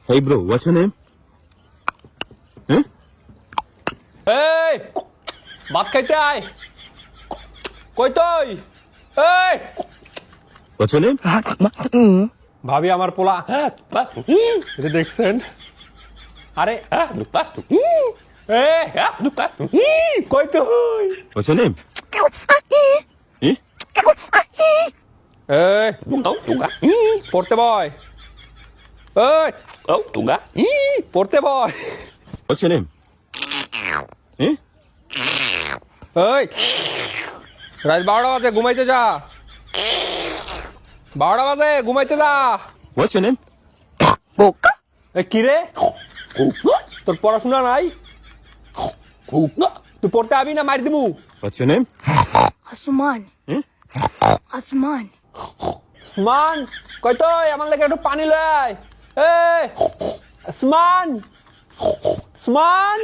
Hey bro, what's your name? Huh? এই ভাত খাইতে আয় কই তুই এই What's your name? ভাবি আমার পোলা এটা দেখছেন আরে কই তুই What's your name? Eh? এই পড়তে বয় এই পড়তে বয় What's your name? Eh? এই রাত 12টা বাজে ঘুমাইতে যা 12টা বাজে ঘুমাইতে যা What's your name? এ কি রে তোর পড়াশোনা নাই তুই পড়তে আবি না মার দিমু What's your name? আসমান Eh? আসমান সুমান কই তুই আমার লাগে একটু পানি লয় এই সুমান সুমান